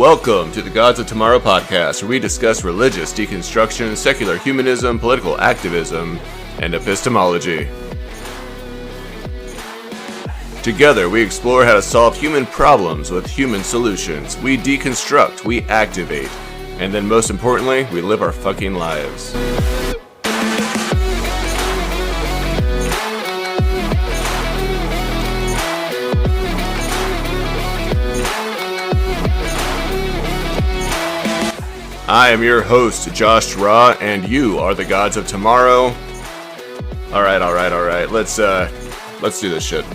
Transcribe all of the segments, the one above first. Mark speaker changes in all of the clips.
Speaker 1: Welcome to the Gods of Tomorrow podcast, where we discuss religious deconstruction, secular humanism, political activism, and epistemology. Together, we explore how to solve human problems with human solutions. We deconstruct, we activate, and then most importantly, we live our fucking lives. I am your host, Josh Raw, and you are the Gods of Tomorrow. All right. Let's do this shit.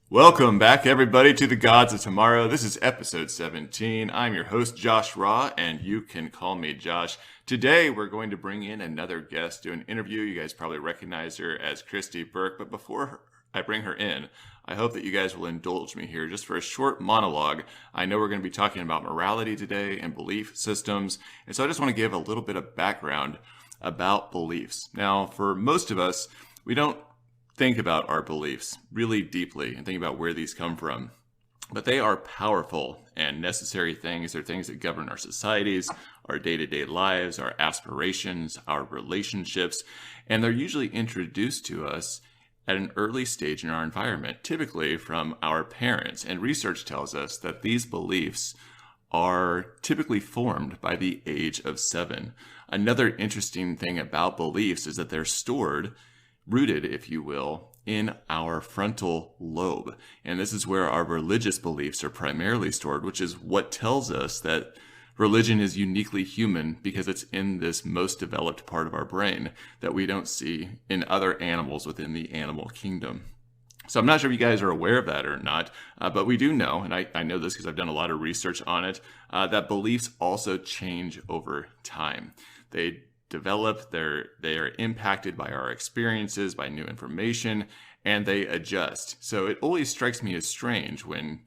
Speaker 1: Welcome back, everybody, to the Gods of Tomorrow. This is episode 17. I'm your host, Josh Raw, and you can call me Josh. Today, we're going to bring in another guest to an interview. You guys probably recognize her as Kristi Burke, but before I bring her in, I hope that you guys will indulge me here just for a short monologue. I know we're going to be talking about morality today and belief systems, and so I just want to give a little bit of background about beliefs. Now, for most of us, we don't think about our beliefs really deeply and think about where these come from. But they are powerful and necessary things. They're things that govern our societies, our day-to-day lives, our aspirations, our relationships, and they're usually introduced to us at an early stage in our environment, typically from our parents. And research tells us that these beliefs are typically formed by the age of 7. Another interesting thing about beliefs is that they're rooted, if you will, in our frontal lobe. And this is where our religious beliefs are primarily stored, which is what tells us that religion is uniquely human because it's in this most developed part of our brain that we don't see in other animals within the animal kingdom. So I'm not sure if you guys are aware of that or not, but we do know, and I know this because I've done a lot of research on it, that beliefs also change over time. They develop, they are impacted by our experiences, by new information, and they adjust. So it always strikes me as strange when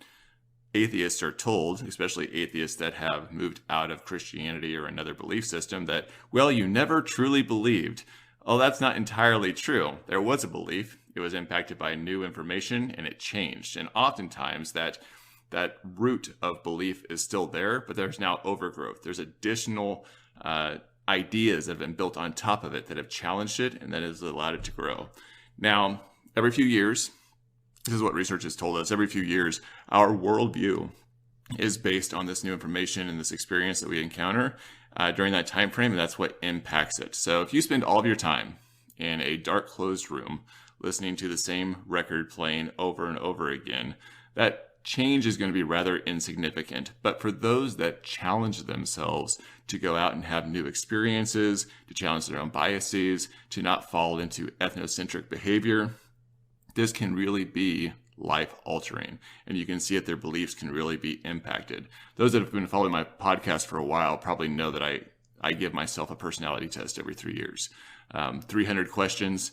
Speaker 1: atheists are told, especially atheists that have moved out of Christianity or another belief system, that, well, you never truly believed. Oh, that's not entirely true. There was a belief. It was impacted by new information, and it changed. And oftentimes that root of belief is still there, but there's now overgrowth. There's additional ideas that have been built on top of it that have challenged it and that has allowed it to grow. Now, every few years, this is what research has told us, every few years, our worldview is based on this new information and this experience that we encounter during that time frame, and that's what impacts it. So if you spend all of your time in a dark, closed room listening to the same record playing over and over again, that change is going to be rather insignificant. But for those that challenge themselves to go out and have new experiences, to challenge their own biases, to not fall into ethnocentric behavior, this can really be life-altering. And you can see that their beliefs can really be impacted. Those that have been following my podcast for a while probably know that I give myself a personality test every 3 years. 300 questions.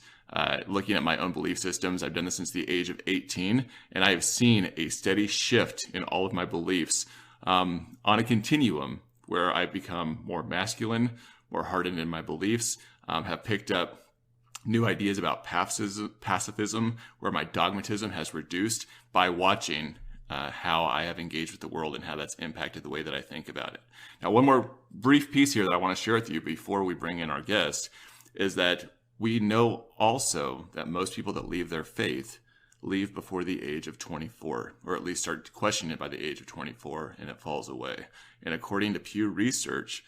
Speaker 1: Looking at my own belief systems. I've done this since the age of 18, and I have seen a steady shift in all of my beliefs on a continuum where I've become more masculine, more hardened in my beliefs, have picked up new ideas about pacifism, where my dogmatism has reduced by watching how I have engaged with the world and how that's impacted the way that I think about it. Now, one more brief piece here that I want to share with you before we bring in our guest is that we know also that most people that leave their faith leave before the age of 24, or at least start to question it by the age of 24, and it falls away. And according to Pew Research,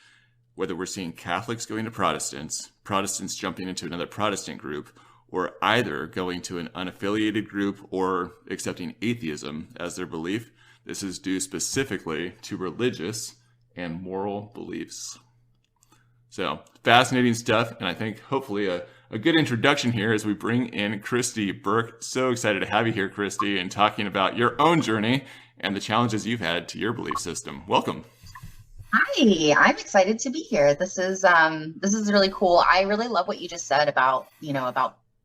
Speaker 1: whether we're seeing Catholics going to Protestants, Protestants jumping into another Protestant group, or either going to an unaffiliated group or accepting atheism as their belief, this is due specifically to religious and moral beliefs. So, fascinating stuff, and I think hopefully a good introduction here as we bring in Kristi Burke. So excited to have you here, Kristi, and talking about your own journey and the challenges you've had to your belief system. Welcome.
Speaker 2: Hi, I'm excited to be here. This is really cool. I really love what you just said about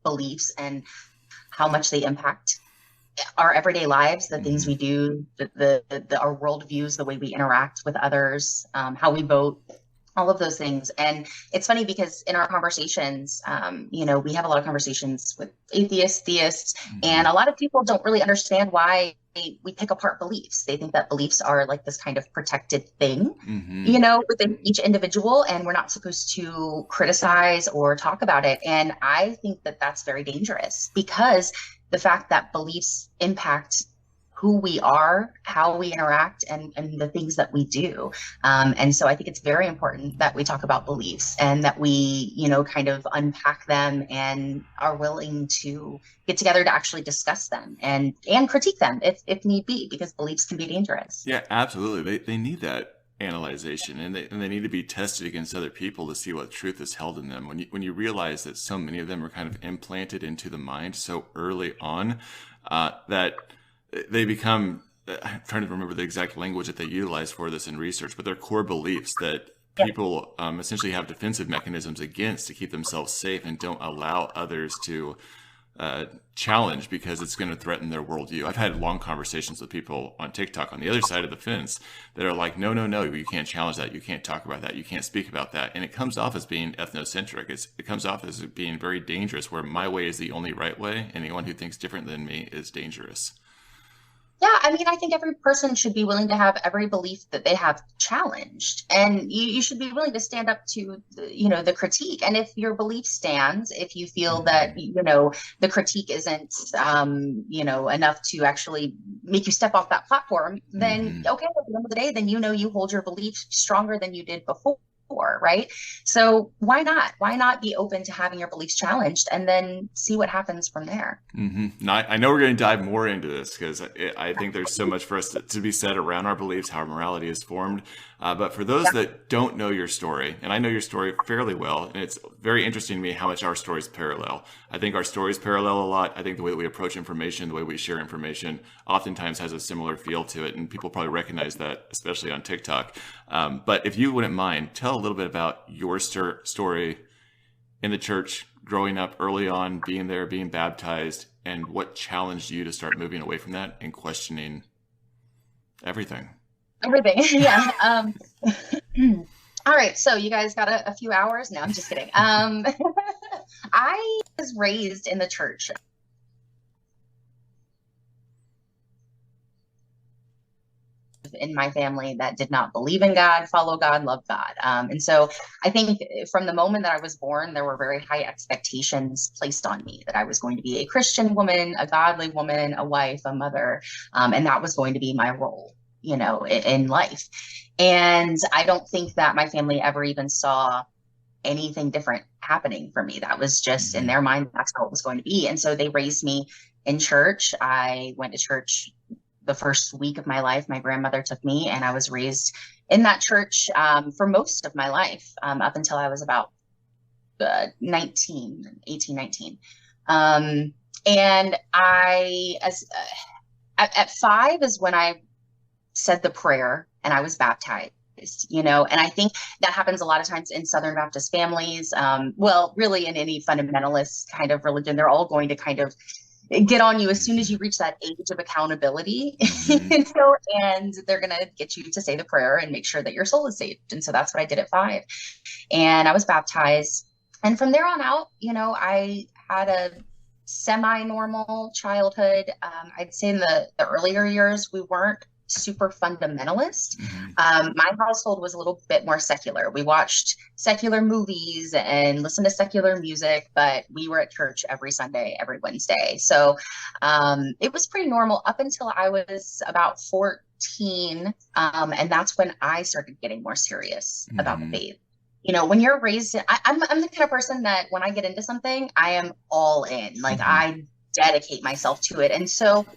Speaker 2: beliefs and how much they impact our everyday lives, the things we do, our worldviews, the way we interact with others, how we vote, all of those things. And it's funny because in our conversations, we have a lot of conversations with atheists, theists, and a lot of people don't really understand why we pick apart beliefs. They think that beliefs are like this kind of protected thing, within each individual, and we're not supposed to criticize or talk about it. And I think that that's very dangerous, because the fact that beliefs impact who we are, how we interact, and the things that we do. And so I think it's very important that we talk about beliefs, and that we, kind of unpack them and are willing to get together to actually discuss them and critique them if need be, because beliefs can be dangerous.
Speaker 1: Yeah, absolutely. They need that analyzation, and they need to be tested against other people to see what truth is held in them. When you realize that so many of them are kind of implanted into the mind so early on, that they become, I'm trying to remember the exact language that they utilize for this in research, but they're core beliefs that people essentially have defensive mechanisms against to keep themselves safe, and don't allow others to challenge, because it's going to threaten their worldview. I've had long conversations with people on TikTok on the other side of the fence that are like, no, you can't challenge that. You can't talk about that. You can't speak about that. And it comes off as being ethnocentric. It comes off as being very dangerous, where my way is the only right way. Anyone who thinks different than me is dangerous.
Speaker 2: Yeah, I mean, I think every person should be willing to have every belief that they have challenged, and you should be willing to stand up to, the critique. And if your belief stands, if you feel that, the critique isn't, enough to actually make you step off that platform, then okay, at the end of the day, then you hold your belief stronger than you did before. Right? So why not be open to having your beliefs challenged, and then see what happens from there?
Speaker 1: Now, I know we're going to dive more into this, because I think there's so much for us to be said around our beliefs, how our morality is formed. But for those that don't know your story, and I know your story fairly well, and it's very interesting to me how much our stories parallel. I think our stories parallel a lot. I think the way that we approach information, the way we share information, oftentimes has a similar feel to it, and people probably recognize that, especially on TikTok. But if you wouldn't mind, tell a little bit about your story in the church, growing up early on, being there, being baptized, and what challenged you to start moving away from that and questioning everything.
Speaker 2: Yeah. All right, so you guys got a few hours? No, I'm just kidding. I was raised in the church. In my family that did not believe in God, follow God, love God. And so I think from the moment that I was born, there were very high expectations placed on me that I was going to be a Christian woman, a godly woman, a wife, a mother, and that was going to be my role, in life. And I don't think that my family ever even saw anything different happening for me. That was just in their mind, that's how it was going to be. And so they raised me in church. I went to church the first week of my life. My grandmother took me, and I was raised in that church for most of my life, up until I was about 18, 19. And at 5 is when I said the prayer and I was baptized. And I think that happens a lot of times in Southern Baptist families. Well, really in any fundamentalist kind of religion, they're all going to kind of get on you as soon as you reach that age of accountability, and they're going to get you to say the prayer and make sure that your soul is saved. And so that's what I did at 5. And I was baptized. And from there on out, I had a semi-normal childhood. I'd say in the earlier years, we weren't super fundamentalist. My household was a little bit more secular. We watched secular movies and listened to secular music, but we were at church every Sunday, every Wednesday. So it was pretty normal up until I was about 14. And that's when I started getting more serious about the faith. When you're raised, I'm the kind of person that when I get into something, I am all in. Like I dedicate myself to it. And so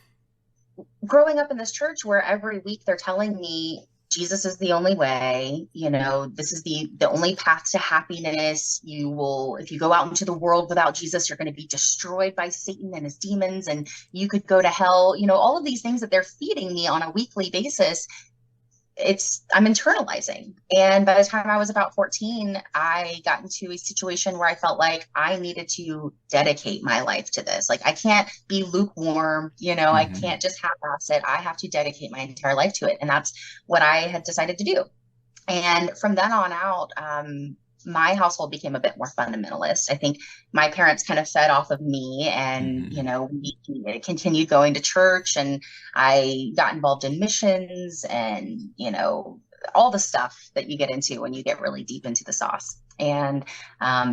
Speaker 2: growing up in this church where every week they're telling me Jesus is the only way, this is the only path to happiness. If you go out into the world without Jesus, you're going to be destroyed by Satan and his demons, and you could go to hell. All of these things that they're feeding me on a weekly basis, I'm internalizing. And by the time I was about 14, I got into a situation where I felt like I needed to dedicate my life to this. Like I can't be lukewarm, I can't just half-ass it. I have to dedicate my entire life to it. And that's what I had decided to do. And from then on out, my household became a bit more fundamentalist. I think my parents kind of fed off of me, and
Speaker 1: Mm-hmm.
Speaker 2: we continued going to church, and I got involved in missions, and all the stuff that you get into when you get really deep into the sauce. And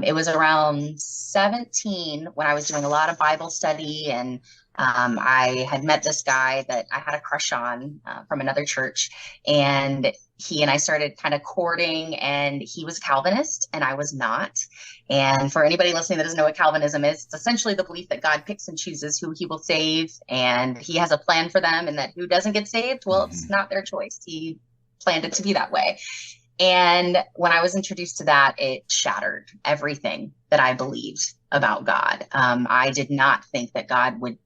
Speaker 2: it was around 17 when I was doing a lot of Bible study, and I had met this guy that I had a crush on from another church, and he and I started kind of courting, and he was a Calvinist and I was not. And for anybody listening that doesn't know what Calvinism is, it's essentially the belief that God picks and chooses who he will save, and he has a plan for them, and that who doesn't get saved, well, it's not their choice. He planned it to be that way. And when I was introduced to that, it shattered everything that I believed about God. I did not think that God would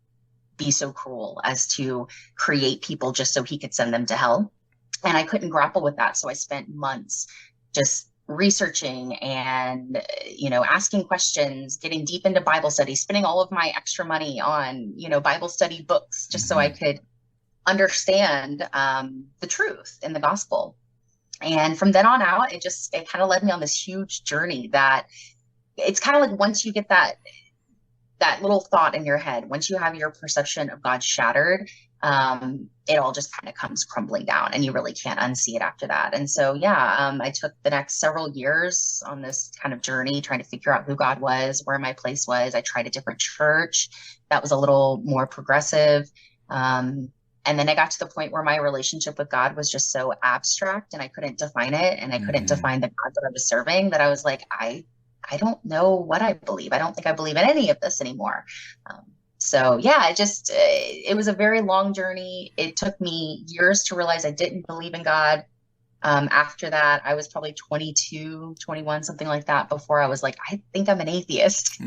Speaker 2: be so cruel as to create people just so he could send them to hell. And I couldn't grapple with that. So I spent months just researching and, asking questions, getting deep into Bible study, spending all of my extra money on, Bible study books, just so I could understand the truth in the gospel. And from then on out, it kind of led me on this huge journey that it's kind of like once you get that little thought in your head, once you have your perception of God shattered, it all just kind of comes crumbling down, and you really can't unsee it after that. And so, I took the next several years on this kind of journey, trying to figure out who God was, where my place was. I tried a different church that was a little more progressive. And then I got to the point where my relationship with God was just so abstract, and I couldn't define it, and I couldn't define the God that I was serving, that I was like, I don't know what I believe. I don't think I believe in any of this anymore. It was a very long journey. It took me years to realize I didn't believe in God. After that, I was probably 22, 21, something like that, before I was like, I think I'm an atheist.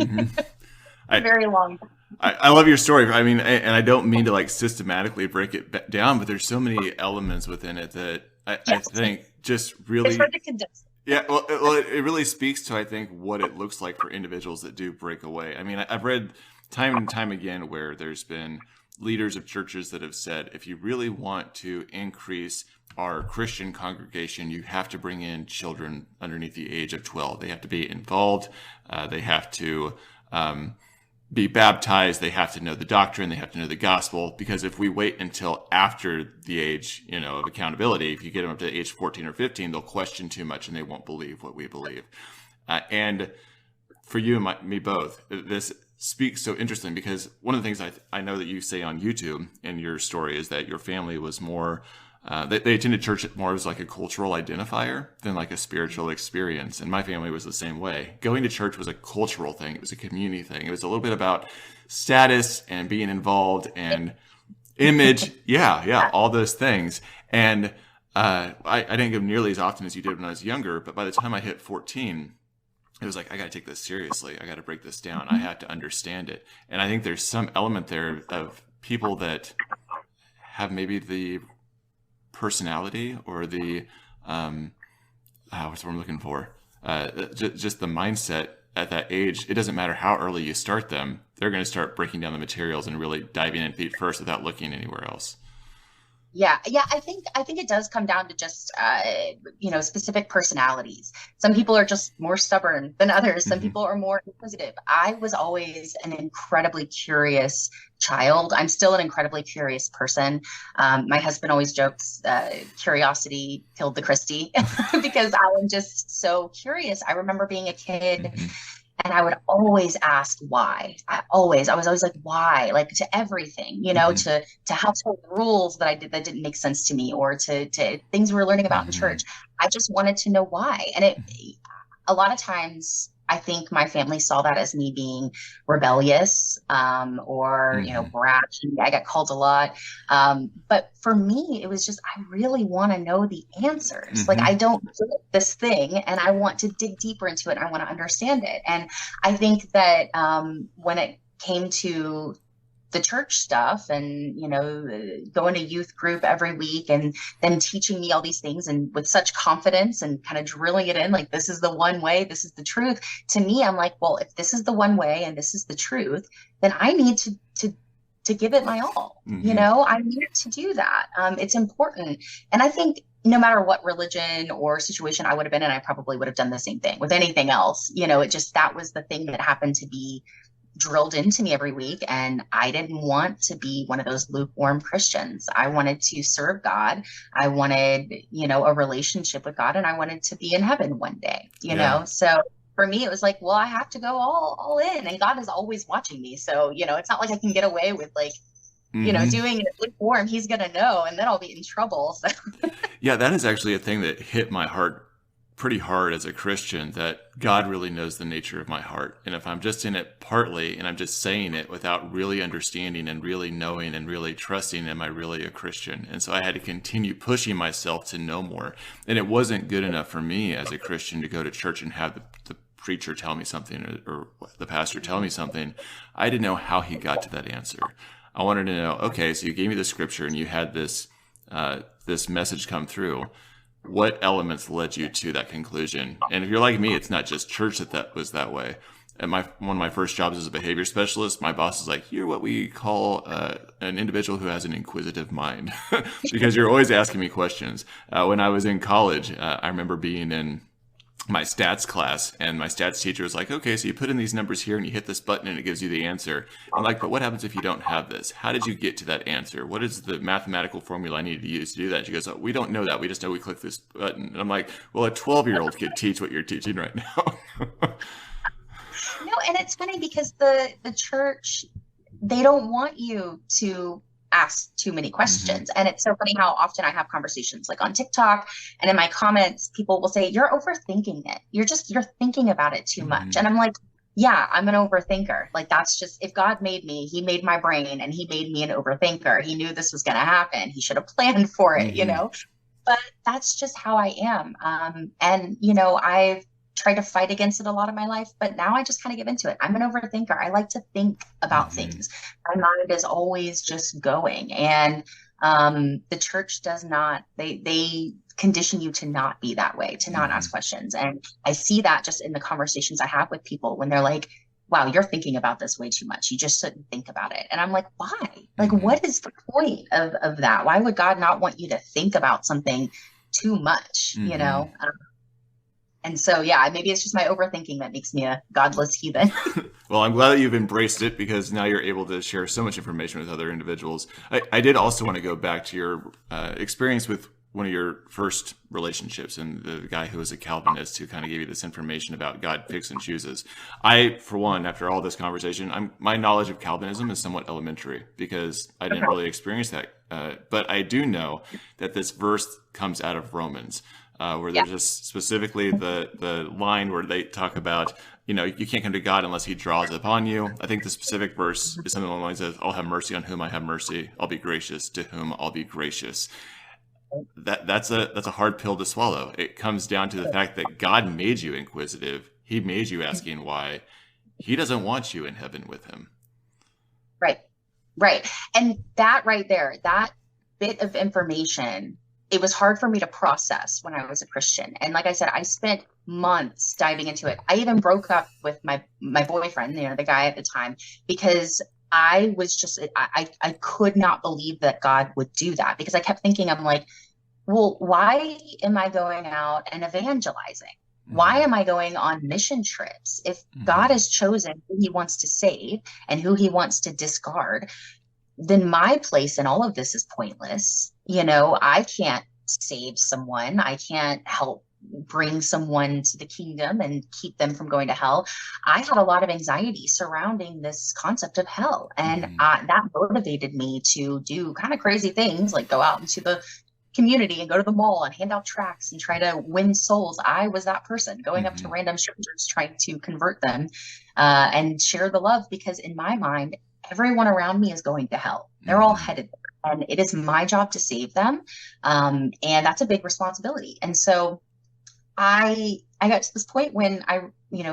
Speaker 2: Very long.
Speaker 1: I love your story. I mean, and I don't mean to like systematically break it down, but there's so many elements within it that I think just really.
Speaker 2: It's hard to condense.
Speaker 1: Yeah, well, it really speaks to, I think, what it looks like for individuals that do break away. I mean, I've read time and time again where there's been leaders of churches that have said, if you really want to increase our Christian congregation, you have to bring in children underneath the age of 12. They have to be involved. They have to be baptized. They have to know the doctrine. They have to know the gospel. Because if we wait until after the age, of accountability, if you get them up to age 14 or 15, they'll question too much and they won't believe what we believe. And for you and me both, this speaks so interesting, because one of the things I know that you say on YouTube in your story is that your family was more, they attended church more as like a cultural identifier than like a spiritual experience. And my family was the same way. Going to church was a cultural thing. It was a community thing. It was a little bit about status and being involved and image. Yeah, all those things. And I didn't go nearly as often as you did when I was younger, but by the time I hit 14, it was like, I got to take this seriously. I got to break this down. I have to understand it. And I think there's some element there of people that have maybe the personality or the, what's what I'm looking for? Just the mindset at that age. It doesn't matter how early you start them. They're going to start breaking down the materials and really diving in feet first without looking anywhere else.
Speaker 2: Yeah. I think it does come down to just specific personalities. Some people are just more stubborn than others. Some people are more inquisitive. I was always an incredibly curious child. I'm still an incredibly curious person. My husband always jokes, curiosity killed the Kristi, because I am just so curious. I remember being a kid. And I would always ask why. I was always like, why? Like to everything, to household rules that didn't make sense to me, or to things we were learning about in church. I just wanted to know why. And a lot of times I think my family saw that as me being rebellious, or, brash. I got called a lot. But for me, it was just, I really want to know the answers. Like, I don't get this thing, and I want to dig deeper into it. And I want to understand it. And I think that when it came to the church stuff and, going to youth group every week and then teaching me all these things, and with such confidence and kind of drilling it in, like, this is the one way, this is the truth. To me, I'm like, well, if this is the one way and this is the truth, then I need to give it my all. I need to do that. It's important. And I think no matter what religion or situation I would have been in, I probably would have done the same thing with anything else. It just, that was the thing that happened to be drilled into me every week. And I didn't want to be one of those lukewarm Christians. I wanted to serve God. I wanted, a relationship with God, and I wanted to be in heaven one day,
Speaker 1: Yeah.
Speaker 2: So for me, it was like, well, I have to go all in, and God is always watching me. So, it's not like I can get away with like,
Speaker 1: Hmm.
Speaker 2: doing it lukewarm. He's going to know, and then I'll be in trouble. So
Speaker 1: Yeah, that is actually a thing that hit my heart pretty hard as a Christian, that God really knows the nature of my heart. And if I'm just in it partly and I'm just saying it without really understanding and really knowing and really trusting, am I really a Christian? And so I had to continue pushing myself to know more. And it wasn't good enough for me as a Christian to go to church and have the preacher tell me something, or the pastor tell me something. I didn't know how he got to that answer. I wanted to know, okay, so you gave me the scripture and you had this message come through. What elements led you to that conclusion? And if you're like me, it's not just church that was that way. At one of my first jobs as a behavior specialist, my boss is like, "You're what we call an individual who has an inquisitive mind," because you're always asking me questions. When I was in college, I remember being in my stats class, and my stats teacher was like, "Okay, so you put in these numbers here and you hit this button and it gives you the answer." I'm like, "But what happens if you don't have this? How did you get to that answer? What is the mathematical formula I need to use to do that?" And she goes, "Oh, we don't know that. We just know we click this button." And I'm like, "Well, a 12-year-old could teach what you're teaching right now."
Speaker 2: no, and it's funny because the church, they don't want you to ask too many
Speaker 1: Hmm.
Speaker 2: questions. And it's so funny how often I have conversations like on TikTok, and in my comments, people will say, "You're overthinking it. You're thinking about it too much."
Speaker 1: Hmm.
Speaker 2: And I'm like, yeah, I'm an overthinker. Like, that's just, if God made me, he made my brain, and he made me an overthinker. He knew this was going to happen. He should have planned for it.
Speaker 1: Hmm.
Speaker 2: But that's just how I am. And, I've tried to fight against it a lot of my life, but now I just kind of give into it. I'm an overthinker. I like to think about
Speaker 1: Hmm.
Speaker 2: things. My mind is always just going. And the church does not, they condition you to not be that way, to not ask
Speaker 1: Hmm.
Speaker 2: questions. And I see that just in the conversations I have with people when they're like, "Wow, you're thinking about this way too much. You just shouldn't think about it." And I'm like, why? Like,
Speaker 1: Hmm.
Speaker 2: what is the point of that? Why would God not want you to think about something too much,
Speaker 1: Hmm.
Speaker 2: And so, yeah, maybe it's just my overthinking that makes me a godless heathen.
Speaker 1: Well, I'm glad that you've embraced it, because now you're able to share so much information with other individuals. I did also want to go back to your experience with one of your first relationships and the guy who was a Calvinist who kind of gave you this information about God picks and chooses. I, for one, after all this conversation, my knowledge of Calvinism is somewhat elementary because I didn't
Speaker 2: Okay.
Speaker 1: really experience that. But I do know that this verse comes out of Romans, where
Speaker 2: Yeah.
Speaker 1: there's just specifically the line where they talk about, you can't come to God unless He draws upon you. I think the specific verse is something along the lines of, "I'll have mercy on whom I have mercy. I'll be gracious to whom I'll be gracious." That's a hard pill to swallow. It comes down to the fact that God made you inquisitive. He made you asking why. He doesn't want you in heaven with Him.
Speaker 2: Right. Right. And that right there, that bit of information, it was hard for me to process when I was a Christian. And like I said, I spent months diving into it. I even broke up with my boyfriend, the guy at the time, because I was just I could not believe that God would do that, because I kept thinking, I'm like, well, why am I going out and evangelizing? Why
Speaker 1: Hmm.
Speaker 2: am I going on mission trips? If God
Speaker 1: Hmm.
Speaker 2: has chosen who he wants to save and who he wants to discard, then my place in all of this is pointless. I can't save someone. I can't help bring someone to the kingdom and keep them from going to hell. I had a lot of anxiety surrounding this concept of hell. And
Speaker 1: Hmm.
Speaker 2: that motivated me to do kind of crazy things, like go out into the community and go to the mall and hand out tracts and try to win souls. I was that person going up to
Speaker 1: Hmm.
Speaker 2: random strangers trying to convert them, and share the love, because in my mind, everyone around me is going to hell. They're all
Speaker 1: Hmm.
Speaker 2: headed there, and it is my job to save them. And that's a big responsibility. And so I got to this point when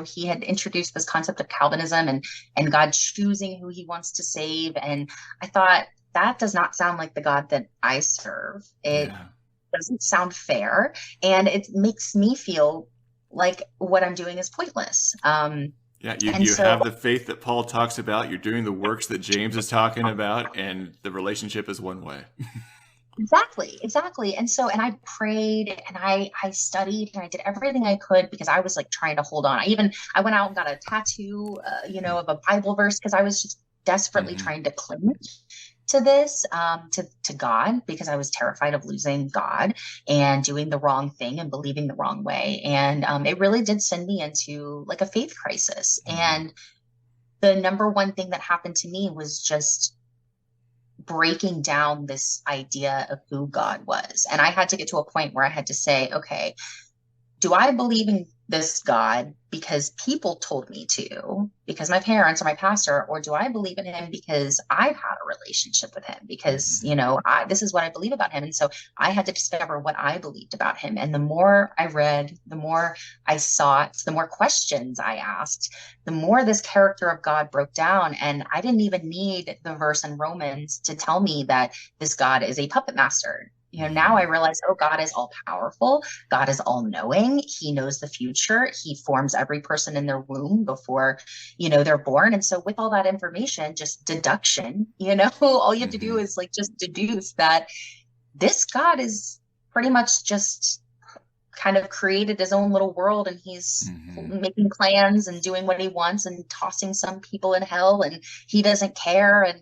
Speaker 2: he had introduced this concept of Calvinism and God choosing who he wants to save. And I thought, that does not sound like the God that I serve. It
Speaker 1: Yeah.
Speaker 2: doesn't sound fair. And it makes me feel like what I'm doing is pointless.
Speaker 1: Yeah, you,
Speaker 2: And
Speaker 1: you
Speaker 2: so,
Speaker 1: have the faith that Paul talks about. You're doing the works that James is talking about, and the relationship is one way.
Speaker 2: Exactly. And so, and I prayed and I studied and I did everything I could because I was like trying to hold on. I went out and got a tattoo, of a Bible verse because I was just desperately
Speaker 1: Mm-hmm.
Speaker 2: trying to cling to this, to God, because I was terrified of losing God and doing the wrong thing and believing the wrong way. And it really did send me into like a faith crisis.
Speaker 1: Mm-hmm.
Speaker 2: And the number one thing that happened to me was just breaking down this idea of who God was. And I had to get to a point where I had to say, okay, do I believe in this God because people told me to, because my parents or my pastor, or do I believe in him because I've had a relationship with him? Because,
Speaker 1: Mm-hmm.
Speaker 2: this is what I believe about him. And so I had to discover what I believed about him. And the more I read, the more I sought, the more questions I asked, the more this character of God broke down. And I didn't even need the verse in Romans to tell me that this God is a puppet master. Now I
Speaker 1: Mm-hmm.
Speaker 2: realize, oh, God is all powerful. God is all knowing. He knows the future. He forms every person in their womb before, they're born. And so with all that information, just deduction, all you have to do
Speaker 1: Mm-hmm.
Speaker 2: is like just deduce that this God is pretty much just kind of created his own little world, and he's
Speaker 1: Mm-hmm.
Speaker 2: making plans and doing what he wants and tossing some people in hell, and he doesn't care. And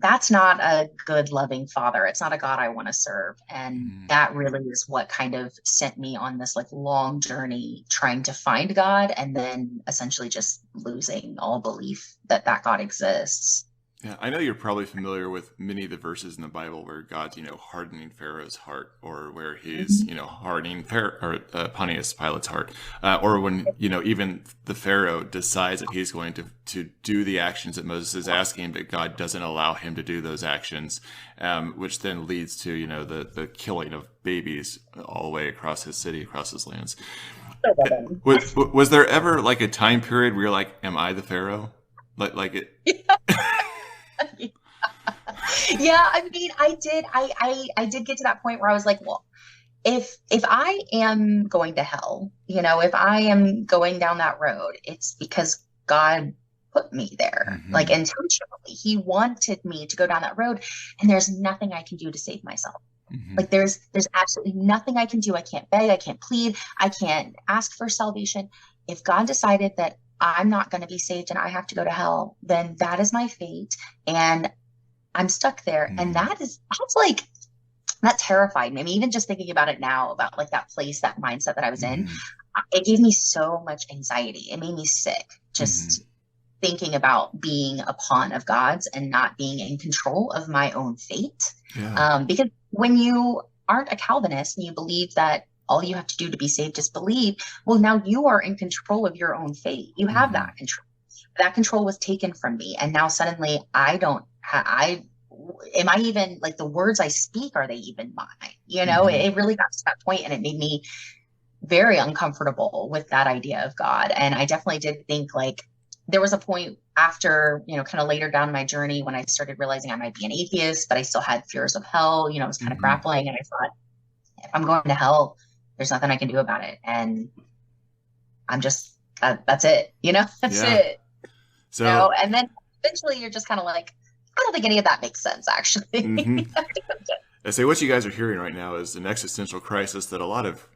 Speaker 2: that's not a good, loving father. It's not a God I want to serve. And
Speaker 1: Mm-hmm.
Speaker 2: that really is what kind of sent me on this like long journey trying to find God, and then essentially just losing all belief that that God exists.
Speaker 1: Yeah, I know you're probably familiar with many of the verses in the Bible where God's, hardening Pharaoh's heart, or where he's,
Speaker 2: Mhm.
Speaker 1: hardening Pontius Pilate's heart, or when, even the Pharaoh decides that he's going to do the actions that Moses is asking, but God doesn't allow him to do those actions, which then leads to, the killing of babies all the way across his city, across his lands.
Speaker 2: So loving.
Speaker 1: Was there ever like a time period where you're like, am I the Pharaoh? Like it.
Speaker 2: Yeah, I mean, I did get to that point where I was like, well, if I am going to hell, if I am going down that road, it's because God put me there, like
Speaker 1: Hmm.
Speaker 2: intentionally. He wanted me to go down that road, and there's nothing I can do to save myself.
Speaker 1: Hmm.
Speaker 2: Like there's absolutely nothing I can do. I can't beg, I can't plead, I can't ask for salvation. If God decided that I'm not going to be saved and I have to go to hell, then that is my fate. And I'm stuck there. And
Speaker 1: Hmm.
Speaker 2: that's like, that terrified me. I mean, even just thinking about it now, about like that place, that mindset that I was in,
Speaker 1: Hmm.
Speaker 2: it gave me so much anxiety. It made me sick
Speaker 1: Hmm.
Speaker 2: just thinking about being a pawn of God's and not being in control of my own fate.
Speaker 1: Yeah.
Speaker 2: Because when you aren't a Calvinist and you believe that all you have to do to be saved is believe, well, now you are in control of your own fate. You have
Speaker 1: Hmm.
Speaker 2: that control. That control was taken from me. And now suddenly I don't, I, am I even like the words I speak, are they even mine?
Speaker 1: Hmm.
Speaker 2: It really got to that point and it made me very uncomfortable with that idea of God. And I definitely did think like there was a point after, kind of later down my journey when I started realizing I might be an atheist, but I still had fears of hell, I was kind of
Speaker 1: Hmm.
Speaker 2: grappling, and I thought, if I'm going to hell, there's nothing I can do about it. And I'm just, that's it, that's
Speaker 1: Yeah.
Speaker 2: it,
Speaker 1: So,
Speaker 2: and then eventually you're just kind of like, I don't think any of that makes sense, actually.
Speaker 1: hmm I say what you guys are hearing right now is an existential crisis that a lot of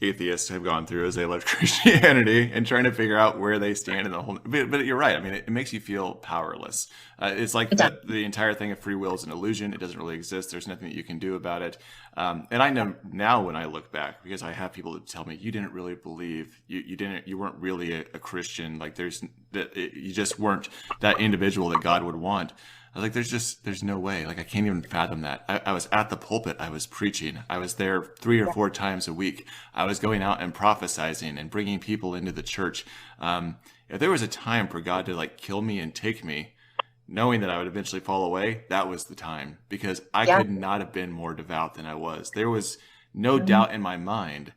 Speaker 1: atheists have gone through as they left Christianity and trying to figure out where they stand in the whole. But you're right. I mean, it makes you feel powerless. It's like
Speaker 2: It does.
Speaker 1: the entire thing of free will is an illusion. It doesn't really exist. There's nothing that you can do about it. And I know now when I look back, because I have people that tell me you didn't really believe, you weren't really a Christian. Like you just weren't that individual that God would want. I was like, there's no way. Like, I can't even fathom that. I was at the pulpit. I was preaching. I was there 3 or 4 times a week. I was going out and prophesizing and bringing people into the church. If there was a time for God to like kill me and take me, knowing that I would eventually fall away, that was the time, because I
Speaker 2: Yeah.
Speaker 1: could not have been more devout than I was. There was no
Speaker 2: Mhm.
Speaker 1: doubt in my mind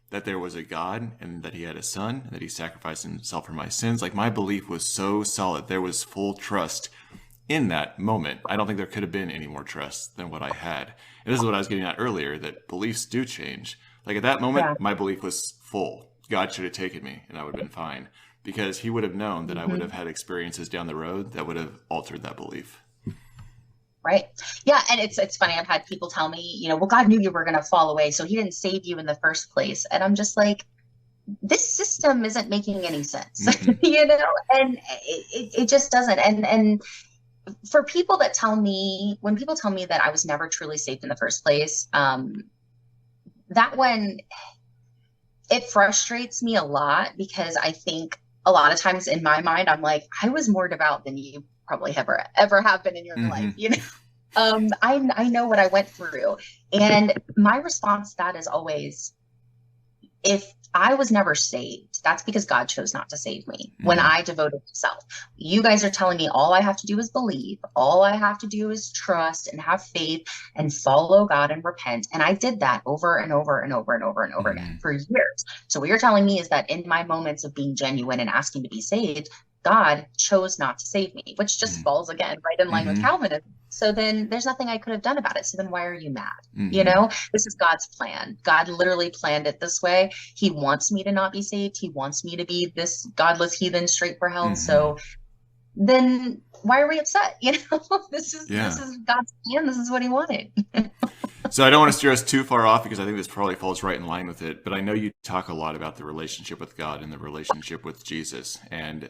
Speaker 1: that there was a God and that he had a son and that he sacrificed himself for my sins. Like, my belief was so solid. There was full trust in that moment. I don't think there could have been any more trust than what I had. And this is what I was getting at earlier, that beliefs do change. Like, at that moment,
Speaker 2: Yeah.
Speaker 1: my belief was full. God should have taken me and I would have been fine, because he would have known that I would
Speaker 2: Mhm.
Speaker 1: have had experiences down the road that would have altered that belief.
Speaker 2: Right. Yeah. And it's funny. I've had people tell me, well, God knew you were going to fall away, so he didn't save you in the first place. And I'm just like, this system isn't making any sense,
Speaker 1: Mm-hmm.
Speaker 2: and it just doesn't. And for people that when people tell me that I was never truly saved in the first place, that one, it frustrates me a lot, because I think a lot of times in my mind, I'm like, I was more devout than you probably ever have been in your
Speaker 1: Mm-hmm.
Speaker 2: life. I know what I went through. And my response to that is always, if I was never saved, that's because God chose not to save me when
Speaker 1: Mm-hmm.
Speaker 2: I devoted myself. You guys are telling me all I have to do is believe, all I have to do is trust and have faith and follow God and repent. And I did that over and over and over and over and over
Speaker 1: Mm-hmm.
Speaker 2: again for years. So what you're telling me is that in my moments of being genuine and asking to be saved, God chose not to save me, which just falls again right in line with
Speaker 1: Mm-hmm.
Speaker 2: Calvinism. So then there's nothing I could have done about it. So then why are you mad?
Speaker 1: Mm-hmm.
Speaker 2: This is God's plan. God literally planned it this way. He wants me to not be saved. He wants me to be this godless heathen straight for hell.
Speaker 1: Mm-hmm.
Speaker 2: So then why are we upset? This
Speaker 1: Yeah.
Speaker 2: is God's plan. This is what he wanted.
Speaker 1: So I don't want to steer us too far off, because I think this probably falls right in line with it. But I know you talk a lot about the relationship with God and the relationship with Jesus. And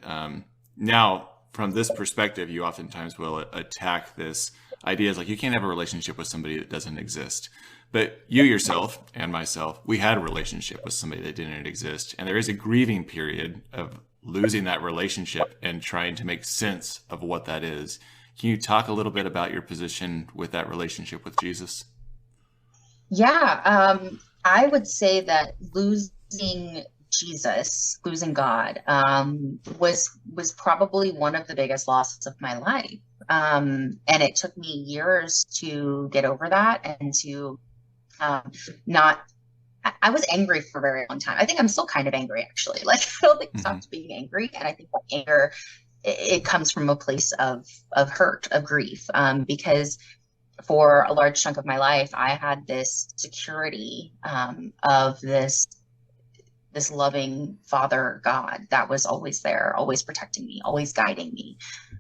Speaker 1: now, from this perspective, you oftentimes will attack this idea as like, you can't have a relationship with somebody that doesn't exist. But you yourself and myself, we had a relationship with somebody that didn't exist. And there is a grieving period of losing that relationship and trying to make sense of what that is. Can you talk a little bit about your position with that relationship with Jesus?
Speaker 2: Yeah, I would say that losing Jesus, losing God, was probably one of the biggest losses of my life. And it took me years to get over that and to not. I was angry for a very long time. I think I'm still kind of angry, actually. Like, I don't think I
Speaker 1: Mm-hmm.
Speaker 2: stopped being angry, and I think that anger, it comes from a place of hurt, of grief, because for a large chunk of my life, I had this security, of this loving Father God that was always there, always protecting me, always guiding me.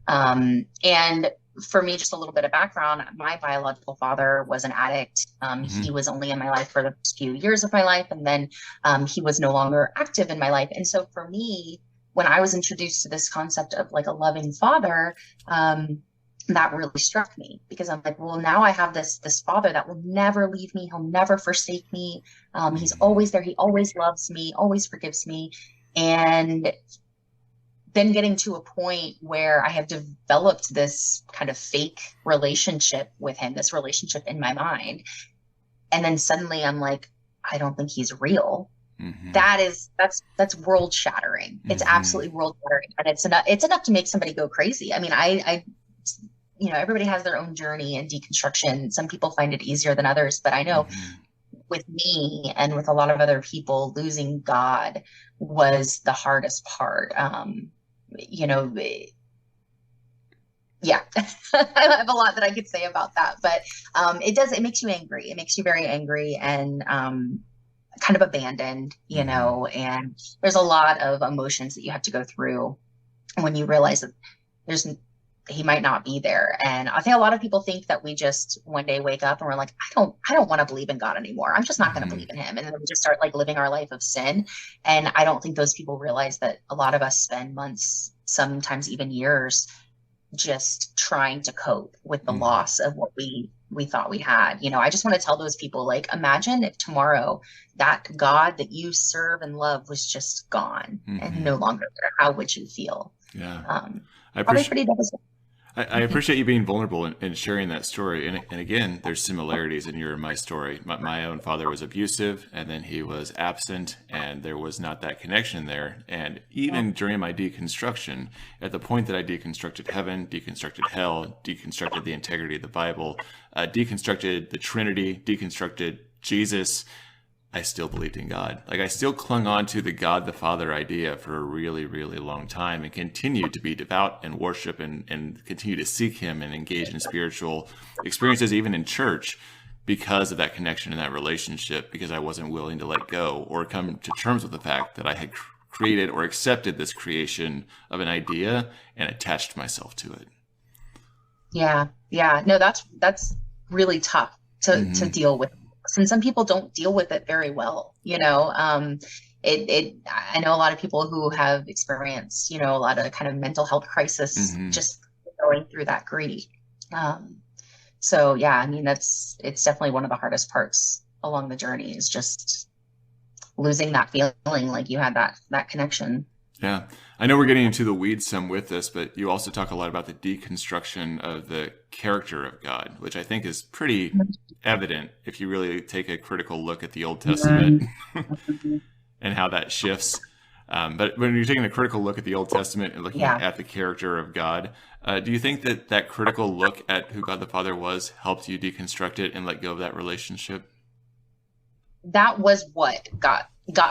Speaker 2: And for me, just a little bit of background, my biological father was an addict.
Speaker 1: Mm-hmm.
Speaker 2: He was only in my life for the first few years of my life, and then he was no longer active in my life. And so for me, when I was introduced to this concept of like a loving father, that really struck me, because I'm like, well, now I have this father that will never leave me. He'll never forsake me. He's always there. He always loves me, always forgives me. And then getting to a point where I have developed this kind of fake relationship with him, this relationship in my mind. And then suddenly I'm like, I don't think he's real.
Speaker 1: Mm-hmm.
Speaker 2: That's world shattering. It's
Speaker 1: Mm-hmm.
Speaker 2: absolutely world shattering. And it's enough to make somebody go crazy. I mean, I everybody has their own journey in deconstruction. Some people find it easier than others, but I know
Speaker 1: Mm-hmm.
Speaker 2: with me and with a lot of other people, losing God was the hardest part. Yeah, I have a lot that I could say about that, but it makes you angry. It makes you very angry and kind of abandoned,
Speaker 1: Mm-hmm.
Speaker 2: and there's a lot of emotions that you have to go through when you realize that he might not be there. And I think a lot of people think that we just one day wake up and we're like, I don't want to believe in God anymore. I'm just not going to
Speaker 1: Mm-hmm.
Speaker 2: believe in him. And then we just start like living our life of sin. And I don't think those people realize that a lot of us spend months, sometimes even years, just trying to cope with the
Speaker 1: Mm-hmm.
Speaker 2: loss of what we thought we had. I just want to tell those people, like, imagine if tomorrow that God that you serve and love was just gone and
Speaker 1: Mm-hmm.
Speaker 2: no longer there. How would you feel?
Speaker 1: Yeah. I
Speaker 2: Probably
Speaker 1: appreciate
Speaker 2: pretty devastating.
Speaker 1: I appreciate you being vulnerable and sharing that story. And again, there's similarities in your and my story. My own father was abusive, and then he was absent, and there was not that connection there. And even during my deconstruction, at the point that I deconstructed heaven, deconstructed hell, deconstructed the integrity of the Bible, deconstructed the Trinity, deconstructed Jesus, I still believed in God. Like, I still clung on to the God the Father idea for a really, really long time, and continued to be devout and worship and continue to seek him and engage in spiritual experiences, even in church, because of that connection and that relationship, because I wasn't willing to let go or come to terms with the fact that I had created or accepted this creation of an idea and attached myself to it.
Speaker 2: Yeah. Yeah. No, that's really tough to
Speaker 1: Hmm.
Speaker 2: deal with. And some people don't deal with it very well, you know. I know a lot of people who have experienced, a lot of kind of mental health crisis
Speaker 1: Hmm.
Speaker 2: just going through that grief. Um, so yeah, I mean, it's definitely one of the hardest parts along the journey is just losing that feeling like you had that connection.
Speaker 1: Yeah. I know we're getting into the weeds some with this, but you also talk a lot about the deconstruction of the character of God, which I think is pretty evident if you really take a critical look at the Old Testament
Speaker 2: Mhm.
Speaker 1: and how that shifts. But when you're taking a critical look at the Old Testament and looking
Speaker 2: Yeah.
Speaker 1: at the character of God, do you think that that critical look at who God the Father was helped you deconstruct it and let go of that relationship?
Speaker 2: That was what got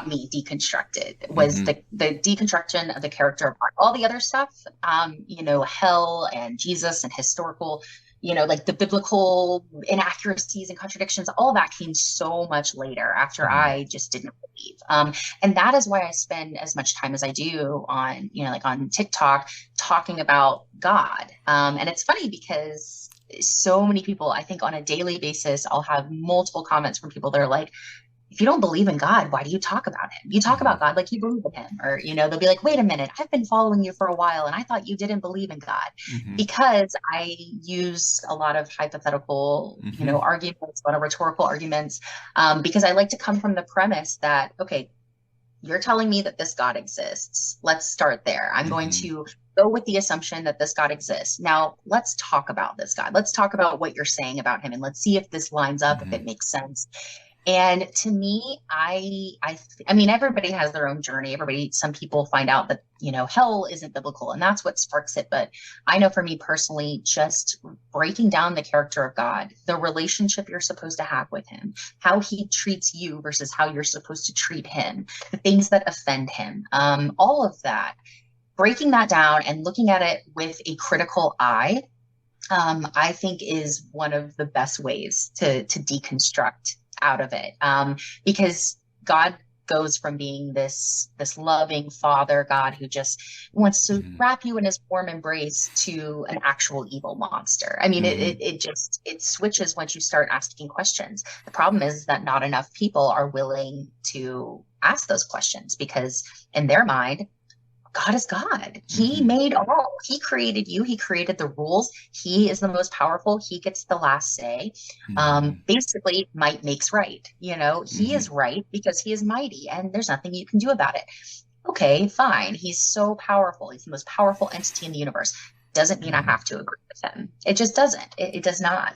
Speaker 2: me deconstructed was
Speaker 1: Hmm.
Speaker 2: the deconstruction of the character of God. All the other stuff, hell and Jesus and historical, like the biblical inaccuracies and contradictions, all that came so much later after
Speaker 1: Hmm.
Speaker 2: I just didn't believe. And that is why I spend as much time as I do on, like on TikTok talking about God. And it's funny because so many people, I think on a daily basis, I'll have multiple comments from people that are like, if you don't believe in God, why do you talk about him? You talk
Speaker 1: Hmm.
Speaker 2: about God like you believe in him. Or, they'll be like, wait a minute, I've been following you for a while and I thought you didn't believe in God.
Speaker 1: Hmm.
Speaker 2: Because I use a lot of hypothetical,
Speaker 1: Hmm.
Speaker 2: arguments, a lot of rhetorical arguments, because I like to come from the premise that, okay, you're telling me that this God exists. Let's start there. I'm going
Speaker 1: Hmm.
Speaker 2: to go with the assumption that this God exists. Now, let's talk about this God. Let's talk about what you're saying about him and let's see if this lines up, if
Speaker 1: Hmm.
Speaker 2: it makes sense. And to me, I mean, everybody has their own journey. Some people find out that, hell isn't biblical and that's what sparks it. But I know for me personally, just breaking down the character of God, the relationship you're supposed to have with him, how he treats you versus how you're supposed to treat him, the things that offend him, all of that, breaking that down and looking at it with a critical eye, I think is one of the best ways to deconstruct out of it, because God goes from being this loving father God who just wants to
Speaker 1: Hmm.
Speaker 2: wrap you in his warm embrace to an actual evil monster. I mean,
Speaker 1: Hmm.
Speaker 2: it switches once you start asking questions. The problem is that not enough people are willing to ask those questions because in their mind God is God. He
Speaker 1: Hmm.
Speaker 2: made all. He created you. He created the rules. He is the most powerful. He gets the last say.
Speaker 1: Hmm.
Speaker 2: Basically, might makes right. He
Speaker 1: Hmm.
Speaker 2: is right because he is mighty, and there's nothing you can do about it. Okay, fine. He's so powerful. He's the most powerful entity in the universe. Doesn't mean I
Speaker 1: Hmm.
Speaker 2: have to agree with him. It just doesn't. It does not.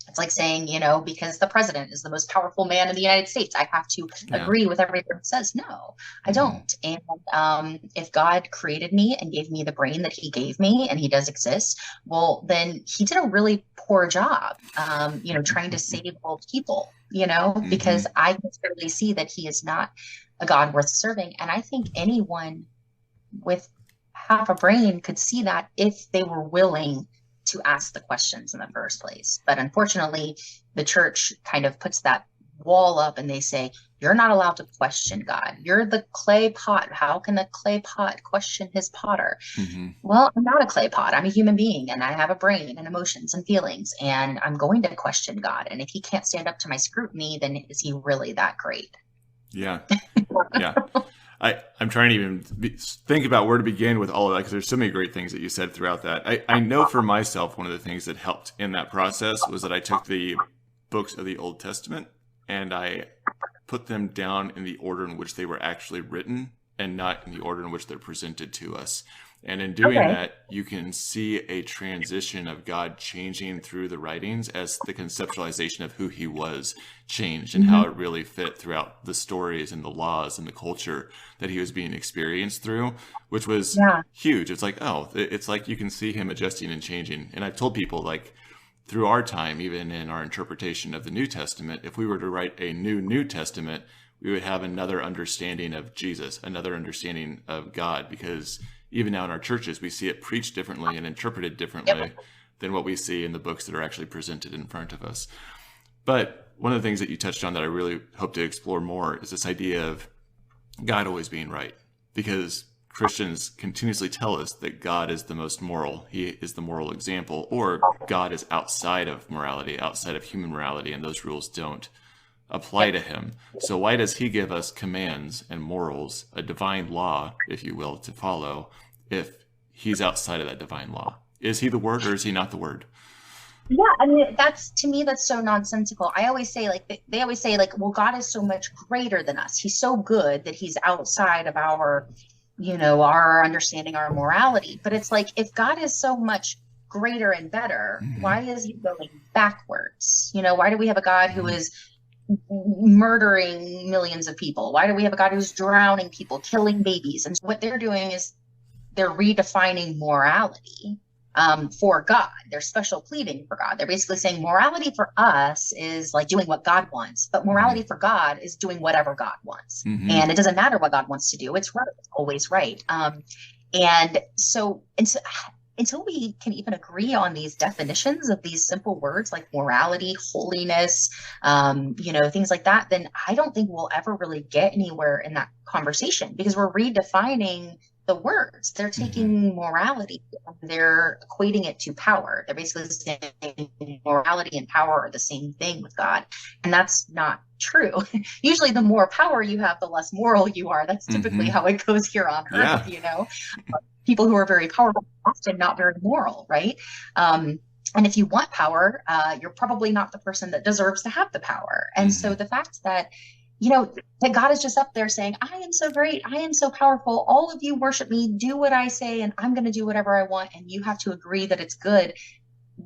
Speaker 2: It's like saying, because the president is the most powerful man in the United States, I have to
Speaker 1: Yeah.
Speaker 2: agree with everything it says. No, I
Speaker 1: Hmm.
Speaker 2: don't. And if God created me and gave me the brain that he gave me and he does exist, well, then he did a really poor job, trying to save all people,
Speaker 1: Hmm.
Speaker 2: because I can clearly see that he is not a God worth serving. And I think anyone with half a brain could see that if they were willing to ask the questions in the first place. But unfortunately, the church kind of puts that wall up and they say, you're not allowed to question God. You're the clay pot. How can the clay pot question his potter?
Speaker 1: Hmm.
Speaker 2: Well, I'm not a clay pot. I'm a human being and I have a brain and emotions and feelings, and I'm going to question God. And if he can't stand up to my scrutiny, then is he really that great?
Speaker 1: Yeah. Yeah. I'm trying to even think about where to begin with all of that because there's so many great things that you said throughout that. I know for myself, one of the things that helped in that process was that I took the books of the Old Testament and I put them down in the order in which they were actually written and not in the order in which they're presented to us. And in doing
Speaker 2: Okay.
Speaker 1: that, you can see a transition of God changing through the writings as the conceptualization of who he was changed and how
Speaker 2: Mhm.
Speaker 1: it really fit throughout the stories and the laws and the culture that he was being experienced through, which was
Speaker 2: Yeah.
Speaker 1: huge. It's like, oh, it's like you can see him adjusting and changing. And I've told people, like, through our time, even in our interpretation of the New Testament, if we were to write a New Testament, we would have another understanding of Jesus, another understanding of God, because even now in our churches, we see it preached differently and interpreted differently
Speaker 2: Yep.
Speaker 1: than what we see in the books that are actually presented in front of us. But one of the things that you touched on that I really hope to explore more is this idea of God always being right. Because Christians continuously tell us that God is the most moral. He is the moral example, or God is outside of morality, outside of human morality, and those rules don't apply to him. So why does he give us commands and morals, a divine law, if you will, to follow, if he's outside of that divine law? Is he the Word, or is he not the Word?
Speaker 2: Yeah, I mean, to me, that's so nonsensical. I always say, like, they always say, like, well, God is so much greater than us. He's so good that he's outside of our, our understanding, our morality. But it's like, if God is so much greater and better, why is he going backwards? Why do we have a God who is murdering millions of people? Why do we have a God who's drowning people, killing babies? And what they're doing is they're redefining morality for God. They're special pleading for God. They're basically saying morality for us is like doing what God wants, but morality for God is doing whatever God wants. And it doesn't matter what God wants to do. It's right. It's always right. And so until we can even agree on these definitions of these simple words like morality, holiness, things like that, then I don't think we'll ever really get anywhere in that conversation, because we're redefining the words. They're taking morality, they're equating it to power. They're basically saying morality and power are the same thing with God. And that's not true. Usually the more power you have, the less moral you are. That's typically how it goes here on earth, People who are very powerful are often not very moral, right? And if you want power, you're probably not the person that deserves to have the power. And so the fact that that God is just up there saying, I am so great, I am so powerful, all of you worship me, do what I say, and I'm going to do whatever I want, and you have to agree that it's good.